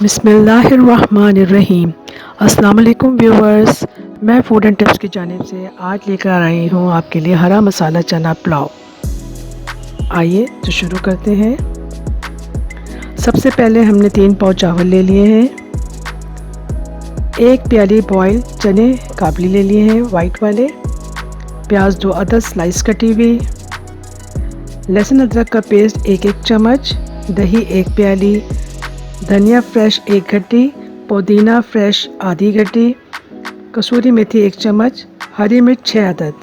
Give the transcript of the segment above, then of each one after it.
बिस्मिल्लाहिर्रहमानिर्रहीम। अस्सलाम वालेकुम व्यूवर्स, मैं फूड एंड टिप्स की जानिब से आज लेकर आई हूँ आपके लिए हरा मसाला चना पुलाव। आइए तो शुरू करते हैं। सबसे पहले हमने 3 पाव चावल ले लिए हैं। 1 प्याली बॉयल चने काबली ले लिए हैं वाइट वाले। प्याज 2 अदद स्लाइस कटी हुई। लहसुन अदरक का पेस्ट 1 चम्मच। दही 1 प्याली। धनिया फ्रेश 1 गड्डी। पुदीना फ्रेश आधी गड्डी। कसूरी मेथी 1 चम्मच। हरी मिर्च 6 अदद।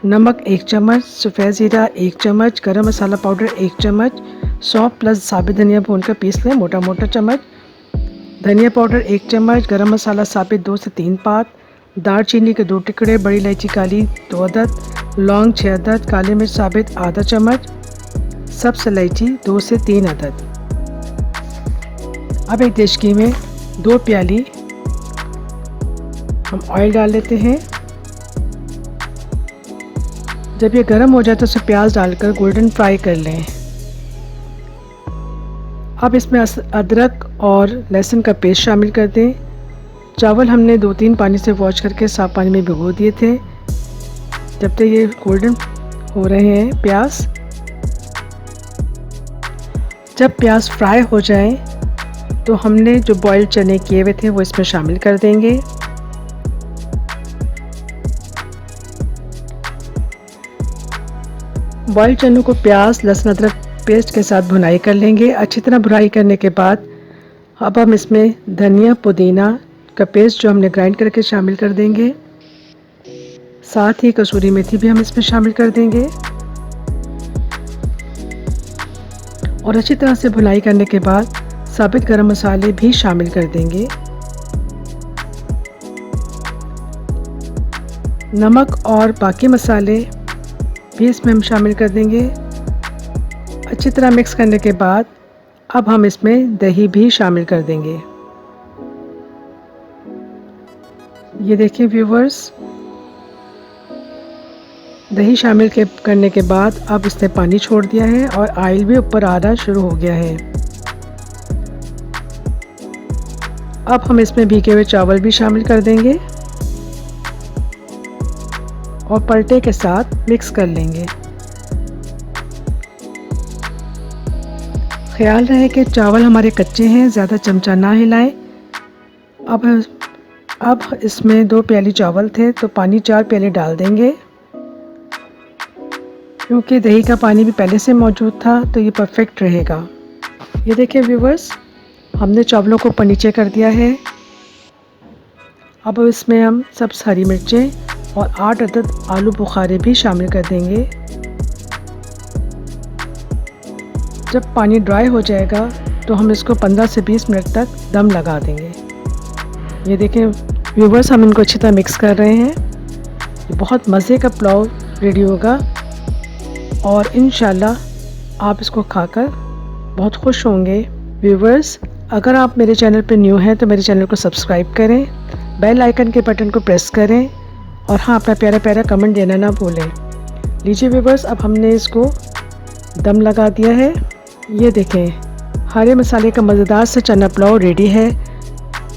नमक 1 चम्मच। सफ़ेद ज़ीरा 1 चम्मच। गरम मसाला पाउडर 1 चम्मच। सौंफ प्लस साबित धनिया भूनकर पीस लें मोटा मोटा चम्मच। धनिया पाउडर 1 चम्मच। गरम मसाला साबित 2 से 3 पात। दालचीनी के 2 टुकड़े। बड़ी इलायची काली 2 अदद। लौंग 6 अदद। काली मिर्च साबित आधा चम्मच। सब्ज़ इलायची 2 से 3 अदद। अब एक देचकी में 2 प्याली हम ऑयल डाल लेते हैं। जब ये गर्म हो जाए तो उसमें प्याज डालकर गोल्डन फ्राई कर लें। अब इसमें अदरक और लहसुन का पेस्ट शामिल कर दें। चावल हमने 2-3 पानी से वॉश करके साफ़ पानी में भिगो दिए थे। जब तक ये गोल्डन हो रहे हैं प्याज, जब प्याज फ्राई हो जाए तो हमने जो बॉइल्ड चने किए हुए थे वो इसमें शामिल कर देंगे। बॉइल्ड चनों को प्याज लहसुन अदरक पेस्ट के साथ भुनाई कर लेंगे। अच्छी तरह भुनाई करने के बाद अब हम इसमें धनिया पुदीना का पेस्ट जो हमने ग्राइंड करके शामिल कर देंगे। साथ ही कसूरी मेथी भी हम इसमें शामिल कर देंगे और अच्छी तरह से भुनाई करने के बाद साबित गरम मसाले भी शामिल कर देंगे। नमक और बाकी मसाले भी इसमें हम शामिल कर देंगे। अच्छी तरह मिक्स करने के बाद अब हम इसमें दही भी शामिल कर देंगे। ये देखिए व्यूवर्स, दही शामिल करने के बाद अब इसने पानी छोड़ दिया है और ऑयल भी ऊपर आना शुरू हो गया है। अब हम इसमें भीगे हुए चावल भी शामिल कर देंगे और पलटे के साथ मिक्स कर लेंगे। ख्याल रहे कि चावल हमारे कच्चे हैं, ज़्यादा चमचा ना हिलाएं। अब इसमें 2 प्याली चावल थे तो पानी 4 प्याले डाल देंगे। क्योंकि दही का पानी भी पहले से मौजूद था तो ये परफेक्ट रहेगा। ये देखिए व्यूवर्स, हमने चावलों को ऊपर नीचे कर दिया है। अब इसमें हम सब्ज़ हरी मिर्चें और 8 अदद आलू बुखारे भी शामिल कर देंगे। जब पानी ड्राई हो जाएगा तो हम इसको 15 से 20 मिनट तक दम लगा देंगे। ये देखें व्यूवर्स, हम इनको अच्छी तरह मिक्स कर रहे हैं। ये बहुत मज़े का पुलाव रेडी होगा और इंशाल्लाह आप इसको खाकर बहुत खुश होंगे। व्यूवर्स, अगर आप मेरे चैनल पर न्यू हैं तो मेरे चैनल को सब्सक्राइब करें, बेल आइकन के बटन को प्रेस करें और हाँ, अपना प्यारा प्यारा कमेंट देना ना भूलें। लीजिए व्यूवर्स, अब हमने इसको दम लगा दिया है। ये देखें, हरे मसाले का मज़ेदार से चना पुलाव रेडी है।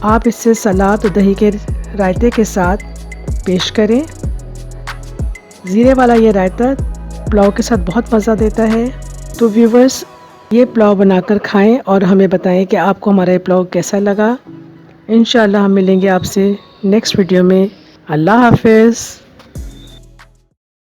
आप इससे सलाद और दही के रायते के साथ पेश करें। ज़ीरे वाला ये रायता पुलाव के साथ बहुत मज़ा देता है। तो व्यूवर्स, ये पुलाव बनाकर खाएं और हमें बताएं कि आपको हमारा ये पुलाव कैसा लगा। इंशाल्लाह हम मिलेंगे आपसे नेक्स्ट वीडियो में। अल्लाह हाफ़िज़।